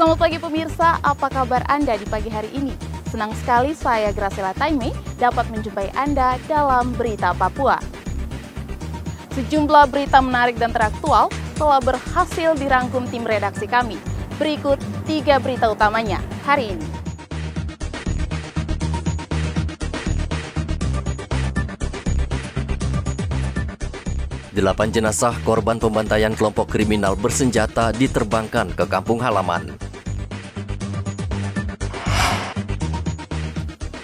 Selamat pagi pemirsa, apa kabar Anda di pagi hari ini? Senang sekali saya Graciela Taime dapat menjumpai Anda dalam Berita Papua. Sejumlah berita menarik dan teraktual telah berhasil dirangkum tim redaksi kami. Berikut 3 berita utamanya hari ini. Delapan jenazah korban pembantaian kelompok kriminal bersenjata diterbangkan ke kampung halaman.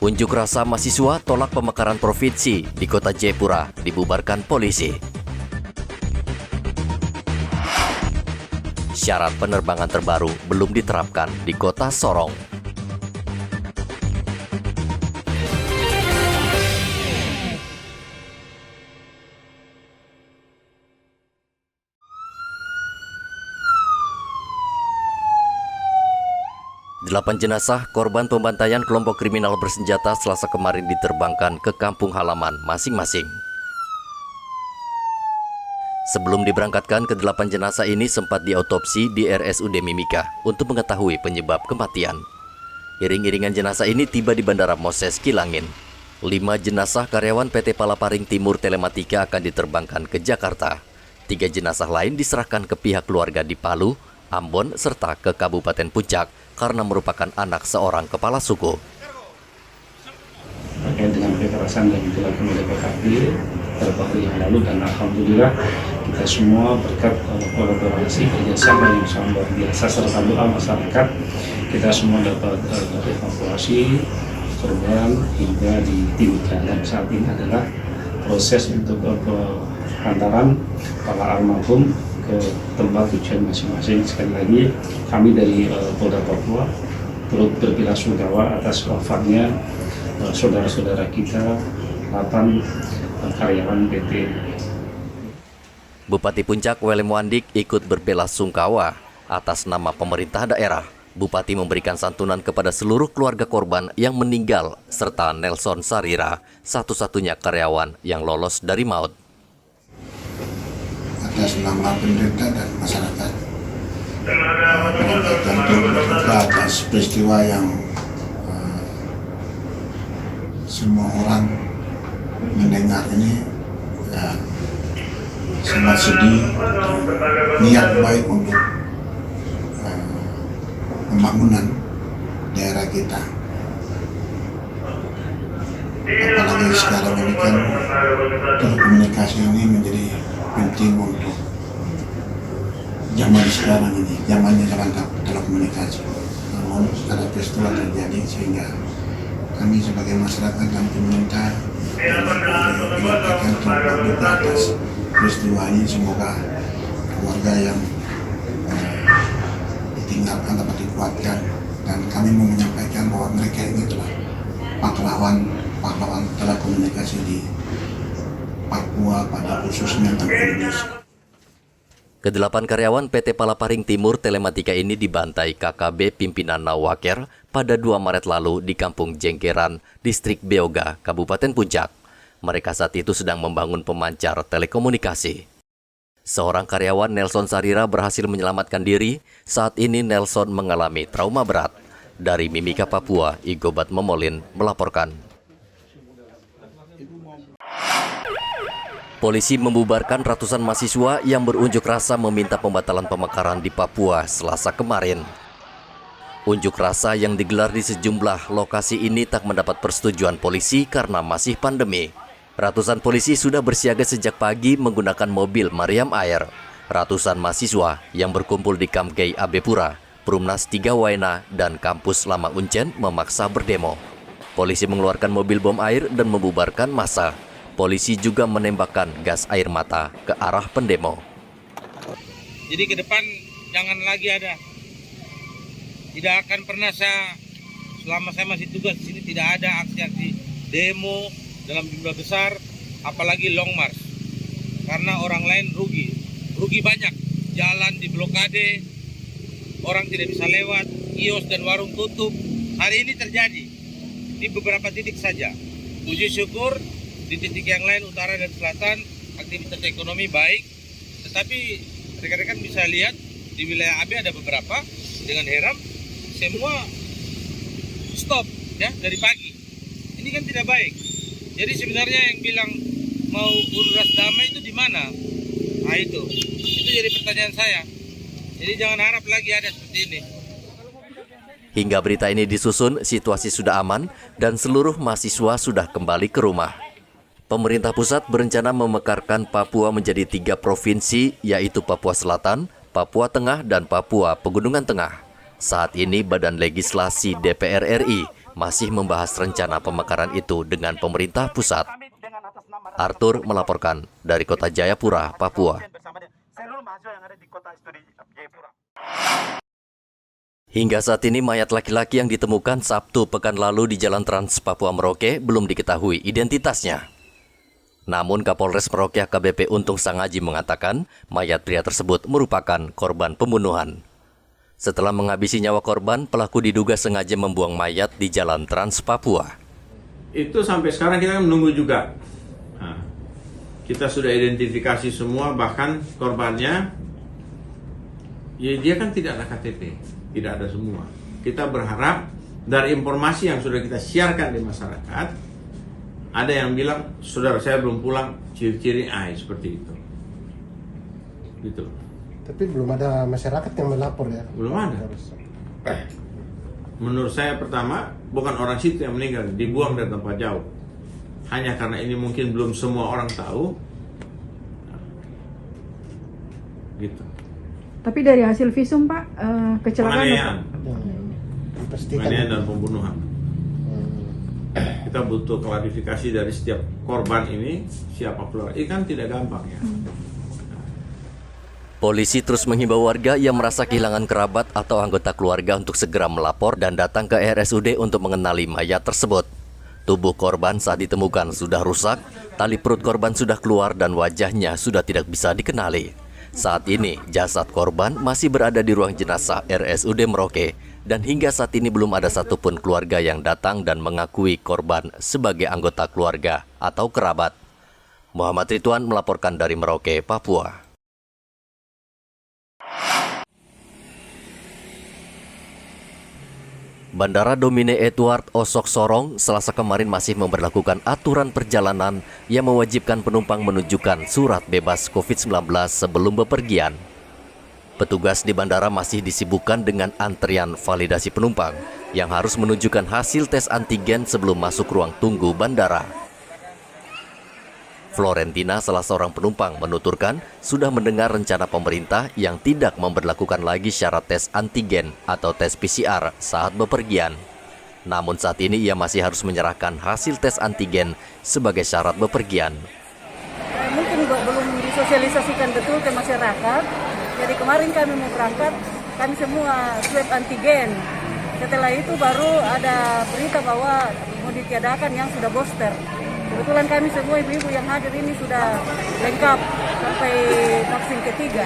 Unjuk rasa mahasiswa tolak pemekaran provinsi di kota Jayapura dibubarkan polisi. Syarat penerbangan terbaru belum diterapkan di kota Sorong. Delapan jenazah korban pembantaian kelompok kriminal bersenjata Selasa kemarin diterbangkan ke kampung halaman masing-masing. Sebelum diberangkatkan, ke-8 jenazah ini sempat diautopsi di RSUD Mimika untuk mengetahui penyebab kematian. Iring-iringan jenazah ini tiba di Bandara Moses Kilangin. 5 jenazah karyawan PT Palaparing Timur Telematika akan diterbangkan ke Jakarta. 3 jenazah lain diserahkan ke pihak keluarga di Palu, Ambon, serta ke Kabupaten Puncak karena merupakan anak seorang kepala suku. Terkait dengan kekerasan yang dilakukan oleh PKP beberapa hari yang lalu, dan alhamdulillah kita semua berkat kolaborasi kerjasama yang sangat luar biasa serta doa masyarakat, kita semua dapat evakuasi korban hingga di Timika, dan saat ini adalah proses untuk pengantaran para almarhum ke tempat tujuan masing-masing. Sekali lagi kami dari Polda Papua turut berbelasungkawa atas wafatnya saudara-saudara kita, 8 karyawan PT. Bupati Puncak Wele Muandik ikut berbelasungkawa atas nama pemerintah daerah. Bupati memberikan santunan kepada seluruh keluarga korban yang meninggal serta Nelson Sarira, satu-satunya karyawan yang lolos dari maut. Atas nama pemerintah dan masyarakat, tentu juga atas peristiwa yang semua orang mendengar ini sangat sedih. Niat baik untuk pembangunan daerah kita, apalagi sekarang ini kan telekomunikasi ini menjadi penting untuk zaman sekarang ini, zaman telekomunikasi. Namun sekarang peristiwa terjadi sehingga kami sebagai masyarakat dan pemerintah menyampaikan turut berduka atas peristiwa ini. Semoga keluarga yang ditinggalkan dapat dikuatkan, dan kami mau menyampaikan bahwa mereka ini adalah pahlawan telekomunikasi di Papua pada khususnya dan Indonesia. Ke-8 karyawan PT Palaparing Timur Telematika ini dibantai KKB pimpinan Nawaker pada 2 Maret lalu di Kampung Jengkeran, Distrik Beoga, Kabupaten Puncak. Mereka saat itu sedang membangun pemancar telekomunikasi. Seorang karyawan, Nelson Sarira, berhasil menyelamatkan diri. Saat ini Nelson mengalami trauma berat. Dari Mimika, Papua, Igobat Momolin melaporkan. Polisi membubarkan ratusan mahasiswa yang berunjuk rasa meminta pembatalan pemekaran di Papua Selasa kemarin. Unjuk rasa yang digelar di sejumlah lokasi ini tak mendapat persetujuan polisi karena masih pandemi. Ratusan polisi sudah bersiaga sejak pagi menggunakan mobil Mariam Air. Ratusan mahasiswa yang berkumpul di Kamkei Abepura, Perumnas 3 Waena, dan kampus Lama Uncen memaksa berdemo. Polisi mengeluarkan mobil bom air dan membubarkan massa. Polisi juga menembakkan gas air mata ke arah pendemo. Jadi ke depan jangan lagi ada. Tidak akan pernah selama saya masih tugas di sini, tidak ada aksi-aksi demo dalam jumlah besar, apalagi long march. Karena orang lain rugi banyak. Jalan diblokade, orang tidak bisa lewat, kios dan warung tutup. Hari ini terjadi di beberapa titik saja. Puji syukur di titik yang lain, utara dan selatan, aktivitas ekonomi baik. Tetapi rekan-rekan bisa lihat di wilayah AB ada beberapa dengan heran semua stop ya dari pagi. Ini kan tidak baik. Jadi sebenarnya yang bilang mau unras damai itu di mana? Nah itu jadi pertanyaan saya. Jadi jangan harap lagi ada seperti ini. Hingga berita ini disusun, situasi sudah aman dan seluruh mahasiswa sudah kembali ke rumah. Pemerintah pusat berencana memekarkan Papua menjadi 3 provinsi, yaitu Papua Selatan, Papua Tengah, dan Papua Pegunungan Tengah. Saat ini Badan Legislasi DPR RI masih membahas rencana pemekaran itu dengan pemerintah pusat. Arthur melaporkan dari Kota Jayapura, Papua. Hingga saat ini mayat laki-laki yang ditemukan Sabtu pekan lalu di Jalan Trans Papua Merauke belum diketahui identitasnya. Namun Kapolres Merauke AKBP Untung Sangaji mengatakan mayat pria tersebut merupakan korban pembunuhan. Setelah menghabisi nyawa korban, pelaku diduga sengaja membuang mayat di Jalan Trans Papua. Itu sampai sekarang kita menunggu juga. Nah, kita sudah identifikasi semua, bahkan korbannya, ya dia kan tidak ada KTP. Tidak ada semua. Kita berharap dari informasi yang sudah kita siarkan di masyarakat, ada yang bilang, saudara saya belum pulang, ciri-ciri seperti itu. Gitu. Tapi belum ada masyarakat yang melapor ya? Belum ada. Menurut saya pertama, bukan orang situ yang meninggal, dibuang dari tempat jauh. Hanya karena ini mungkin belum semua orang tahu. Gitu. Tapi dari hasil visum Pak, kecelakaan penganiayaan. Dipastikan. Penganiayaan dan pembunuhan. Kita butuh klarifikasi dari setiap korban ini, siapa keluar. Ini kan tidak gampang ya. Polisi terus menghimbau warga yang merasa kehilangan kerabat atau anggota keluarga untuk segera melapor dan datang ke RSUD untuk mengenali mayat tersebut. Tubuh korban saat ditemukan sudah rusak, tali perut korban sudah keluar dan wajahnya sudah tidak bisa dikenali. Saat ini, jasad korban masih berada di ruang jenazah RSUD Merauke dan hingga saat ini belum ada satupun keluarga yang datang dan mengakui korban sebagai anggota keluarga atau kerabat. Muhammad Ridwan melaporkan dari Merauke, Papua. Bandara Domine Edward Osok Sorong Selasa kemarin masih memberlakukan aturan perjalanan yang mewajibkan penumpang menunjukkan surat bebas COVID-19 sebelum bepergian. Petugas di bandara masih disibukkan dengan antrian validasi penumpang yang harus menunjukkan hasil tes antigen sebelum masuk ruang tunggu bandara. Florentina, salah seorang penumpang, menuturkan sudah mendengar rencana pemerintah yang tidak memberlakukan lagi syarat tes antigen atau tes PCR saat bepergian. Namun saat ini ia masih harus menyerahkan hasil tes antigen sebagai syarat bepergian. Mungkin belum disosialisasikan betul ke masyarakat. Jadi kemarin kami mau berangkat, kami semua swab antigen. Setelah itu baru ada berita bahwa mau ditiadakan yang sudah booster. Kebetulan kami semua ibu-ibu yang hadir ini sudah lengkap sampai vaksin ketiga.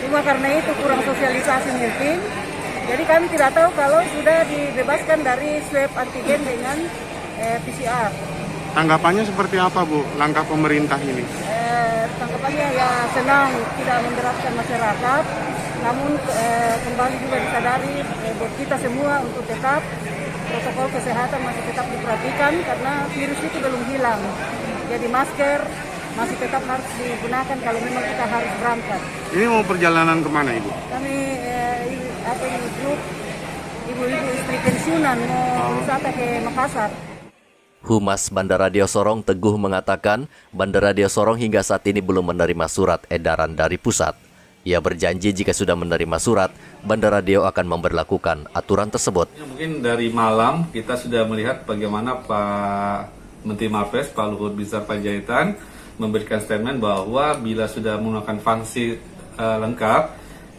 Cuma karena itu kurang sosialisasi mungkin. Jadi kami tidak tahu kalau sudah dibebaskan dari swab antigen dengan PCR. Tanggapannya seperti apa Bu, langkah pemerintah ini? Tanggapannya ya senang, tidak memberatkan masyarakat. Namun kembali juga disadari buat kita semua untuk tetap protokol kesehatan masih tetap diperhatikan karena virus itu belum hilang. Jadi masker masih tetap harus digunakan kalau memang kita harus berangkat. Ini mau perjalanan kemana Ibu? Kami grup ibu-ibu istri pensiunan mau wisata ke Makassar. Humas Bandara Dio Sorong Teguh mengatakan Bandara Dio Sorong hingga saat ini belum menerima surat edaran dari pusat. Ia berjanji jika sudah menerima surat, Bandara Dio akan memberlakukan aturan tersebut. Mungkin dari malam kita sudah melihat bagaimana Pak Menteri Mapes, Pak Luhut Binsar Panjaitan memberikan statement bahwa bila sudah menggunakan vaksin lengkap,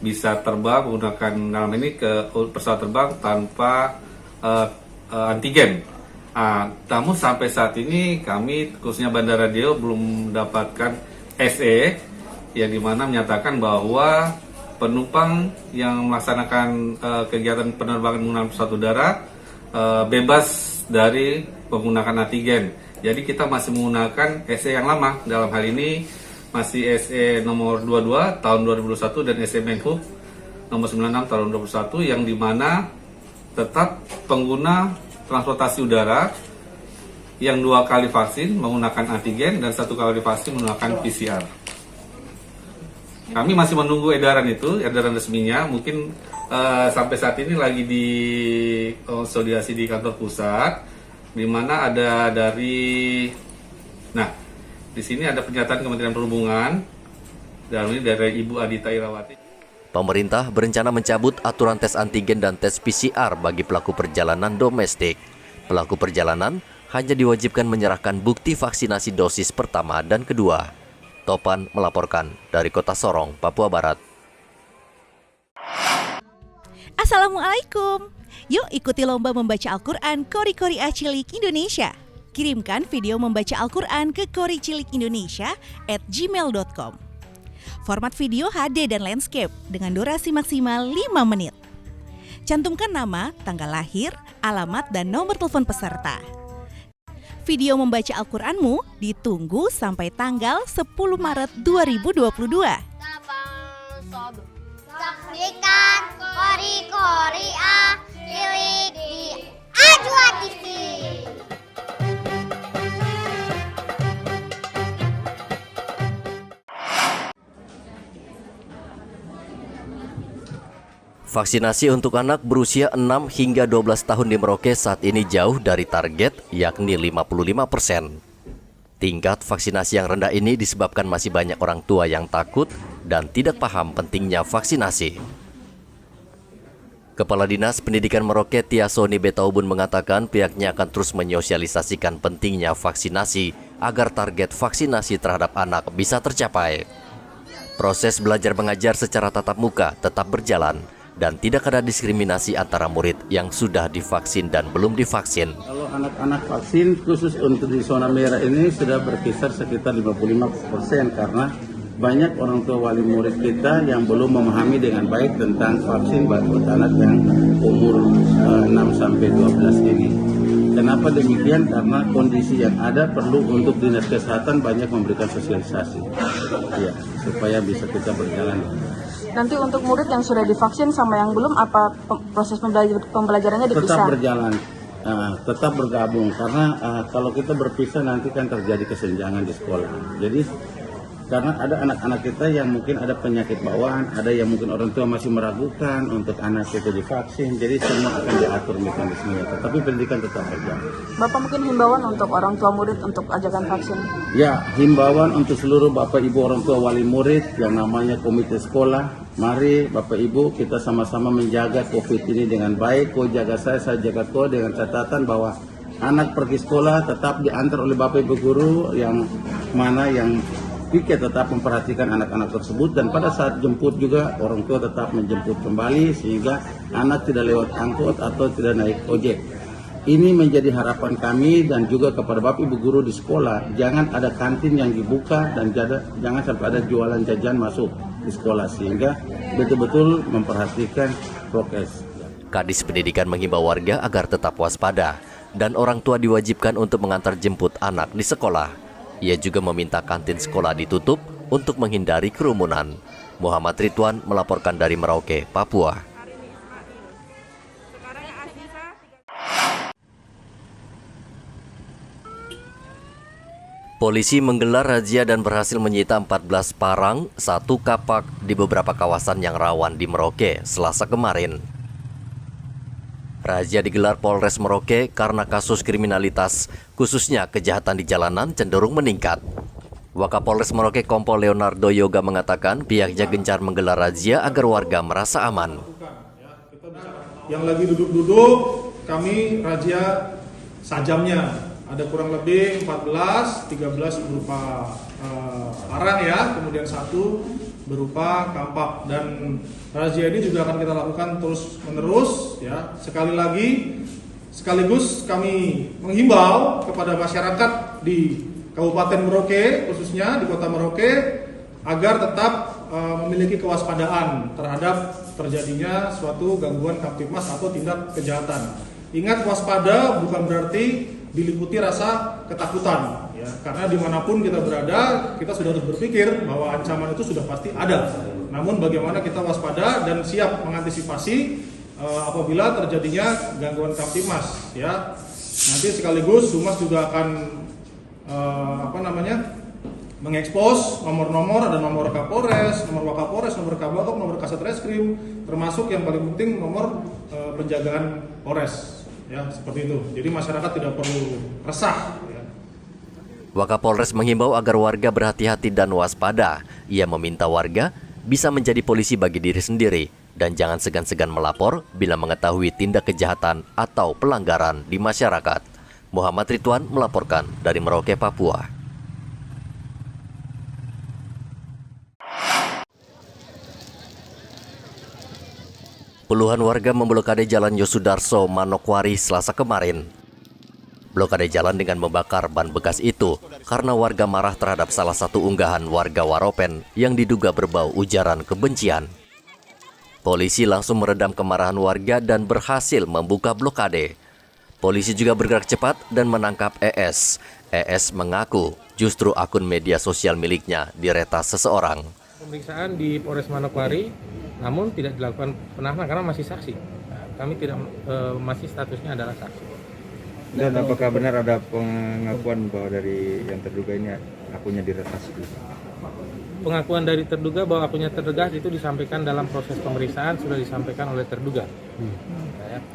bisa terbang menggunakan dalam ini ke pesawat terbang tanpa antigen. Namun sampai saat ini kami khususnya Bandara Dio belum mendapatkan SE yang dimana menyatakan bahwa penumpang yang melaksanakan kegiatan penerbangan menggunakan pesawat udara bebas dari menggunakan antigen. Jadi kita masih menggunakan SE yang lama. Dalam hal ini masih SE nomor 22 tahun 2021 dan SE Menhub nomor 96 tahun 2021 yang dimana tetap pengguna transportasi udara yang 2 kali vaksin menggunakan antigen dan 1 kali vaksin menggunakan PCR. Kami masih menunggu edaran resminya. Mungkin sampai saat ini lagi di konsolidasi di kantor pusat, di mana ada dari, nah di sini ada pernyataan Kementerian Perhubungan dan ini dari Ibu Adita Irawati. Pemerintah berencana mencabut aturan tes antigen dan tes PCR bagi pelaku perjalanan domestik. Pelaku perjalanan hanya diwajibkan menyerahkan bukti vaksinasi dosis pertama dan kedua. Topan melaporkan dari Kota Sorong, Papua Barat. Assalamualaikum. Yuk ikuti lomba membaca Al-Quran Kori-Kori Cilik Indonesia. Kirimkan video membaca Al-Quran ke koricilikindonesia@gmail.com. Format video HD dan landscape dengan durasi maksimal 5 menit. Cantumkan nama, tanggal lahir, alamat, dan nomor telepon peserta. Video membaca Al-Quranmu ditunggu sampai tanggal 10 Maret 2022. Saksikan Kori-Kori Cilik di A2 TV. Vaksinasi untuk anak berusia 6 hingga 12 tahun di Merauke saat ini jauh dari target, yakni 55%. Tingkat vaksinasi yang rendah ini disebabkan masih banyak orang tua yang takut dan tidak paham pentingnya vaksinasi. Kepala Dinas Pendidikan Merauke Tia Soni Betaubun mengatakan pihaknya akan terus menyosialisasikan pentingnya vaksinasi agar target vaksinasi terhadap anak bisa tercapai. Proses belajar mengajar secara tatap muka tetap berjalan dan tidak ada diskriminasi antara murid yang sudah divaksin dan belum divaksin. Kalau anak-anak vaksin khusus untuk di zona merah ini sudah berkisar sekitar 55% karena banyak orang tua wali murid kita yang belum memahami dengan baik tentang vaksin buat anak yang umur 6-12 ini. Kenapa demikian? Karena kondisi yang ada perlu untuk Dinas Kesehatan banyak memberikan sosialisasi ya, supaya bisa kita berjalan. Nanti untuk murid yang sudah divaksin sama yang belum, apa proses pembelajarannya dipisah? Tetap berjalan, tetap bergabung. Karena kalau kita berpisah nanti kan terjadi kesenjangan di sekolah. Jadi karena ada anak-anak kita yang mungkin ada penyakit bawaan, ada yang mungkin orang tua masih meragukan untuk anak kita divaksin. Jadi semua akan diatur mekanismenya, tetapi pendidikan tetap berjalan. Bapak mungkin himbauan untuk orang tua murid untuk ajakan vaksin? Ya, himbauan untuk seluruh Bapak Ibu orang tua wali murid yang namanya komite sekolah. Mari Bapak Ibu kita sama-sama menjaga COVID ini dengan baik. Kau jaga saya jaga kau, dengan catatan bahwa anak pergi sekolah tetap diantar oleh Bapak Ibu guru yang mana yang pikir tetap memperhatikan anak-anak tersebut, dan pada saat jemput juga orang tua tetap menjemput kembali sehingga anak tidak lewat angkot atau tidak naik ojek. Ini menjadi harapan kami dan juga kepada Bapak Ibu guru di sekolah, jangan ada kantin yang dibuka dan jangan sampai ada jualan jajan masuk di sekolah sehingga betul-betul memperhatikan prokes. Kadis Pendidikan menghimbau warga agar tetap waspada dan orang tua diwajibkan untuk mengantar jemput anak di sekolah. Ia juga meminta kantin sekolah ditutup untuk menghindari kerumunan. Muhammad Ridwan melaporkan dari Merauke, Papua. Polisi menggelar razia dan berhasil menyita 14 parang, 1 kapak di beberapa kawasan yang rawan di Merauke Selasa kemarin. Razia digelar Polres Merauke karena kasus kriminalitas, khususnya kejahatan di jalanan cenderung meningkat. Wakapolres Merauke Kompol Leonardo Yoga mengatakan pihaknya gencar menggelar razia agar warga merasa aman. Yang lagi duduk-duduk, kami razia sajamnya. Ada kurang lebih 14, 13 berupa parang ya, kemudian 1 berupa kampak, dan razia ini juga akan kita lakukan terus menerus ya. Sekaligus kami menghimbau kepada masyarakat di Kabupaten Merauke, khususnya di Kota Merauke, agar tetap memiliki kewaspadaan terhadap terjadinya suatu gangguan Kamtibmas atau tindak kejahatan. Ingat, waspada bukan berarti diliputi rasa ketakutan ya. Ya, karena dimanapun kita berada, kita sudah harus berpikir bahwa ancaman itu sudah pasti ada. Namun bagaimana kita waspada dan siap mengantisipasi apabila terjadinya gangguan Kamtibmas. Ya, nanti sekaligus Humas juga akan mengekspos nomor-nomor, ada nomor Kapolres, nomor Wakapolres, nomor Kabakop, nomor Kasat Reskrim, termasuk yang paling penting nomor penjagaan Polres, ya seperti itu. Jadi masyarakat tidak perlu resah. Ya. Wakapolres menghimbau agar warga berhati-hati dan waspada. Ia meminta warga bisa menjadi polisi bagi diri sendiri dan jangan segan-segan melapor bila mengetahui tindak kejahatan atau pelanggaran di masyarakat. Muhammad Ridwan melaporkan dari Merauke, Papua. Puluhan warga memblokade Jalan Yosudarso, Manokwari, Selasa kemarin. Blokade jalan dengan membakar ban bekas itu karena warga marah terhadap salah satu unggahan warga Waropen yang diduga berbau ujaran kebencian. Polisi langsung meredam kemarahan warga dan berhasil membuka blokade. Polisi juga bergerak cepat dan menangkap ES. ES mengaku justru akun media sosial miliknya diretas seseorang. Pemeriksaan di Polres Manokwari, namun tidak dilakukan penahanan karena masih saksi. Kami tidak masih statusnya adalah saksi. Dan apakah benar ada pengakuan bahwa dari yang terduga ini akunnya diretas? Pengakuan dari terduga bahwa akunnya terduga itu disampaikan dalam proses pemeriksaan, sudah disampaikan oleh terduga.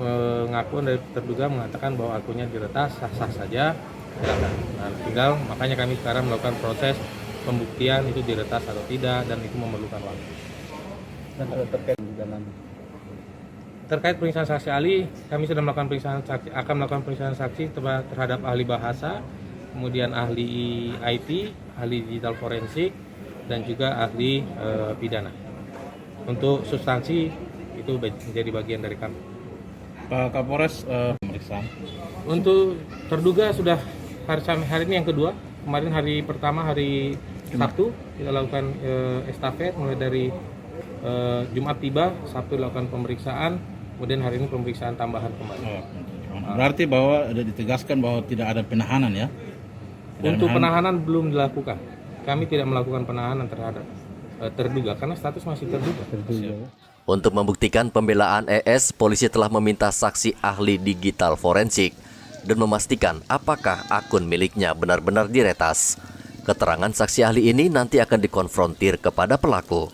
Pengakuan dari terduga mengatakan bahwa akunnya diretas, sah-sah saja. Nah, tinggal makanya kami sekarang melakukan proses pembuktian itu diretas atau tidak, dan itu memerlukan waktu. Dan terkait dengan terkait pemeriksaan saksi ahli, kami sudah melakukan pemeriksaan saksi, akan melakukan pemeriksaan saksi terhadap ahli bahasa, kemudian ahli IT, ahli digital forensik, dan juga ahli pidana. Untuk substansi itu menjadi bagian dari kami. Pak Kapolres, pemeriksaan untuk terduga sudah hari ini yang kedua. Kemarin hari pertama, hari Sabtu kita lakukan estafet mulai dari Jumat tiba, Sabtu dilakukan pemeriksaan, kemudian hari ini pemeriksaan tambahan kembali. Berarti bahwa ada ditegaskan bahwa tidak ada penahanan ya? Untuk penahanan belum dilakukan. Kami tidak melakukan penahanan terhadap terduga karena status masih terduga. Untuk membuktikan pembelaan ES, polisi telah meminta saksi ahli digital forensik dan memastikan apakah akun miliknya benar-benar diretas. Keterangan saksi ahli ini nanti akan dikonfrontir kepada pelaku.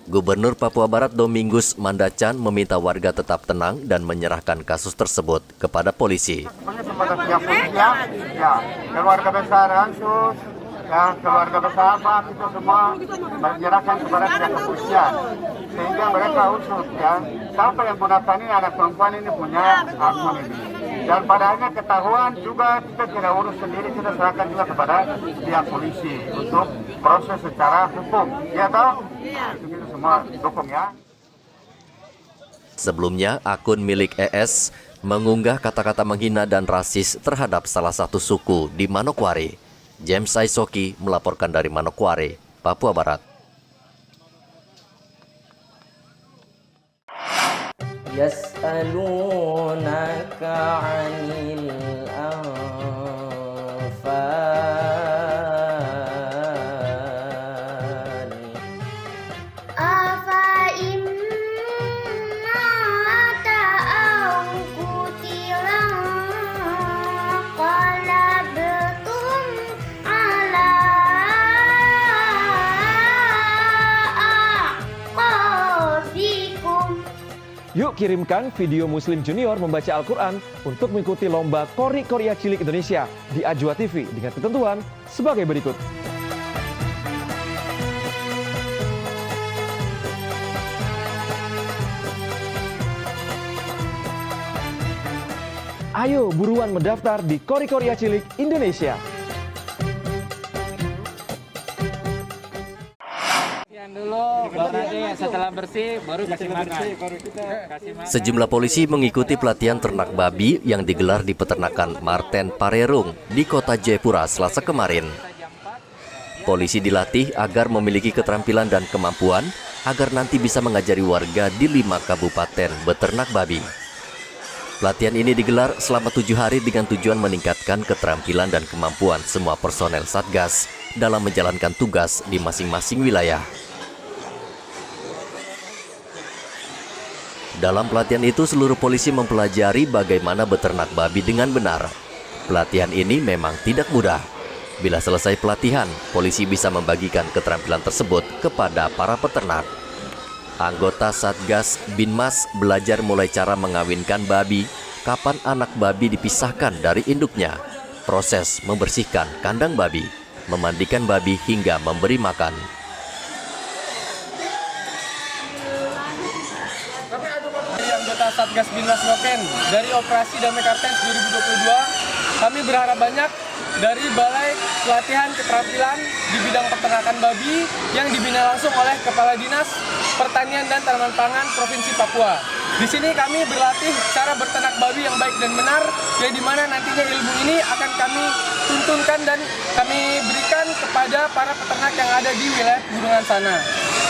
Gubernur Papua Barat Domingus Mandacan meminta warga tetap tenang dan menyerahkan kasus tersebut kepada polisi. Kepada pihak polisian, ya, keluarga besar Ansus, ya, keluarga besar Pak, itu semua menyerahkan kepada pihak kepolisian, sehingga mereka usut, ya, siapa yang gunakan ini anak perempuan ini punya akun ini. Dan pada akhirnya ketahuan juga kita tidak urus sendiri, kita serahkan juga kepada pihak polisi untuk proses secara hukum, ya toh? Itu semua dukung ya. Sebelumnya, akun milik ES mengunggah kata-kata menghina dan rasis terhadap salah satu suku di Manokwari. James Aisoki melaporkan dari Manokwari, Papua Barat. Yas'alunaka 'anil anfal afa imma ta'au kutilang qalabtum ala aqabikum. Yuk kirimkan video Muslim Junior membaca Al-Quran untuk mengikuti lomba Qori Qoria Cilik Indonesia di Ajwa TV dengan ketentuan sebagai berikut. Ayo buruan mendaftar di Qori Qoria Cilik Indonesia. Setelah bersih baru kasih makan. Sejumlah polisi mengikuti pelatihan ternak babi yang digelar di peternakan Marten Parerung di kota Jayapura Selasa kemarin. Polisi dilatih agar memiliki keterampilan dan kemampuan agar nanti bisa mengajari warga di 5 kabupaten beternak babi. Pelatihan ini digelar selama 7 hari dengan tujuan meningkatkan keterampilan dan kemampuan semua personel Satgas dalam menjalankan tugas di masing-masing wilayah. Dalam pelatihan itu, seluruh polisi mempelajari bagaimana beternak babi dengan benar. Pelatihan ini memang tidak mudah. Bila selesai pelatihan, polisi bisa membagikan keterampilan tersebut kepada para peternak. Anggota Satgas Binmas belajar mulai cara mengawinkan babi, kapan anak babi dipisahkan dari induknya, proses membersihkan kandang babi, memandikan babi hingga memberi makan. Dari anggota Satgas Binmas Noken dari Operasi Damai Kartens 2022, kami berharap banyak dari Balai Pelatihan Keterampilan di bidang peternakan babi yang dibina langsung oleh Kepala Dinas Pertanian dan Tanaman Pangan Provinsi Papua. Di sini kami berlatih cara berternak babi yang baik dan benar, yang dimana nantinya ilmu ini akan kami tuntunkan dan kami berikan kepada para peternak yang ada di wilayah pegunungan sana.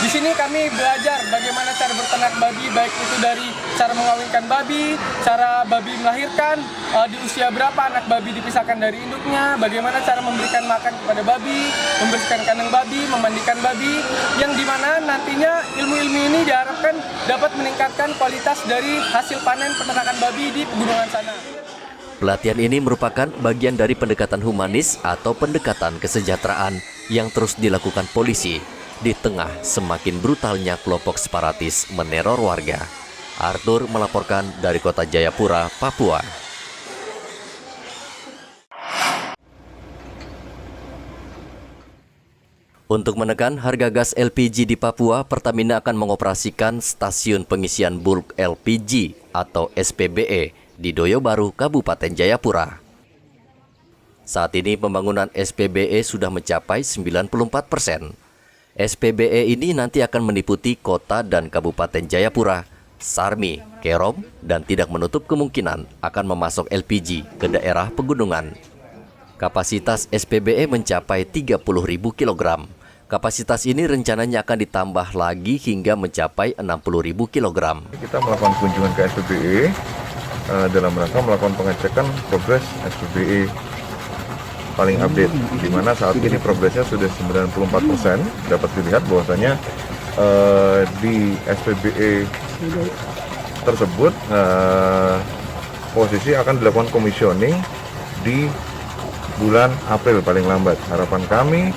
Di sini kami belajar bagaimana cara berternak babi, baik itu dari cara mengawinkan babi, cara babi melahirkan, di usia berapa anak babi dipisahkan dari induknya, bagaimana cara memberikan makan kepada babi, membersihkan kandang babi, memandikan babi, yang dimana nantinya ilmu-ilmu ini diharapkan dapat meningkatkan kualitas dari hasil panen peternakan babi di pegunungan sana. Pelatihan ini merupakan bagian dari pendekatan humanis atau pendekatan kesejahteraan yang terus dilakukan polisi di tengah semakin brutalnya kelompok separatis meneror warga. Arthur melaporkan dari Kota Jayapura, Papua. Untuk menekan harga gas LPG di Papua, Pertamina akan mengoperasikan stasiun pengisian bulk LPG atau SPBE di Doyobaru, Kabupaten Jayapura. Saat ini pembangunan SPBE sudah mencapai 94%. SPBE ini nanti akan meliputi kota dan Kabupaten Jayapura, Sarmi, Kerom, dan tidak menutup kemungkinan akan memasok LPG ke daerah pegunungan. Kapasitas SPBE mencapai 30.000 kg. Kapasitas ini rencananya akan ditambah lagi hingga mencapai 60.000 kg. Kita melakukan kunjungan ke SPBE dalam rangka melakukan pengecekan progres SPBE paling update, di mana saat ini progresnya sudah 94%. Dapat dilihat bahwasanya di SPBE tersebut posisi akan dilakukan commissioning di bulan April paling lambat. Harapan kami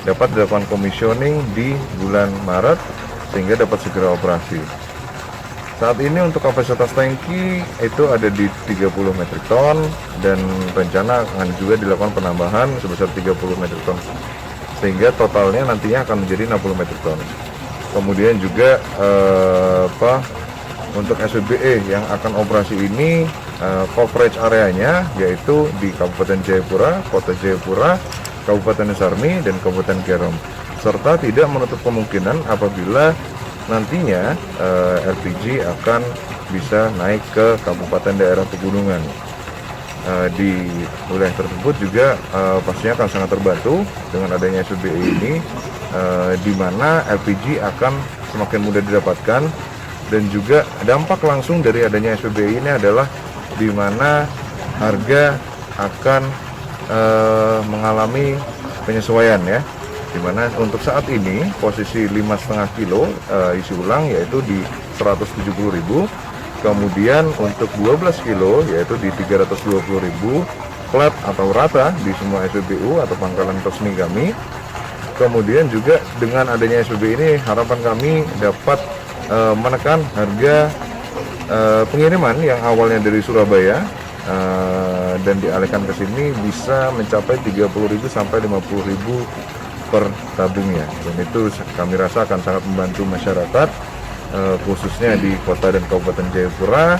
dapat dilakukan commissioning di bulan Maret sehingga dapat segera operasi. Saat ini untuk kapasitas tangki itu ada di 30 metrik ton dan rencana akan juga dilakukan penambahan sebesar 30 metrik ton sehingga totalnya nantinya akan menjadi 60 metrik ton. Kemudian juga untuk SPBE yang akan operasi ini coverage areanya yaitu di Kabupaten Jayapura, Kota Jayapura, Kabupaten Sarmi, dan Kabupaten Kerom, serta tidak menutup kemungkinan apabila nantinya LPG akan bisa naik ke kabupaten daerah pegunungan. Di wilayah tersebut juga pastinya akan sangat terbantu dengan adanya SPBE ini, di mana LPG akan semakin mudah didapatkan, dan juga dampak langsung dari adanya SPBE ini adalah di mana harga akan mengalami penyesuaian ya. Dimana untuk saat ini posisi 5,5 kilo isi ulang yaitu di 170.000, kemudian untuk 12 kilo yaitu di 320.000 flat atau rata di semua SPBU atau pangkalan resmi kami. Kemudian juga dengan adanya SPBU ini harapan kami dapat menekan harga pengiriman yang awalnya dari Surabaya dan dialihkan ke sini bisa mencapai 30.000 sampai 50.000 per tabungnya, dan itu kami rasa akan sangat membantu masyarakat khususnya di kota dan Kabupaten Jayapura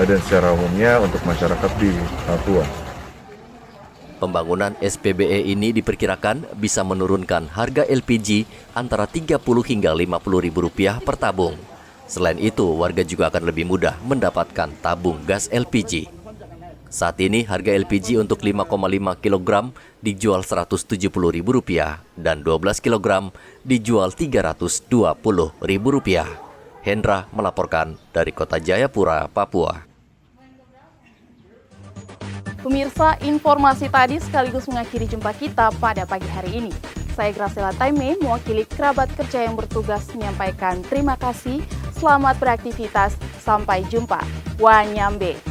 dan secara umumnya untuk masyarakat di Papua. Pembangunan SPBE ini diperkirakan bisa menurunkan harga LPG antara 30 hingga 50 ribu rupiah per tabung. Selain itu, warga juga akan lebih mudah mendapatkan tabung gas LPG. Saat ini harga LPG untuk 5,5 kg dijual Rp170.000 dan 12 kg dijual Rp320.000. Hendra melaporkan dari Kota Jayapura, Papua. Pemirsa, informasi tadi sekaligus mengakhiri jumpa kita pada pagi hari ini. Saya Graciela Taime, mewakili kerabat kerja yang bertugas menyampaikan terima kasih, selamat beraktivitas, sampai jumpa. Wanyambe.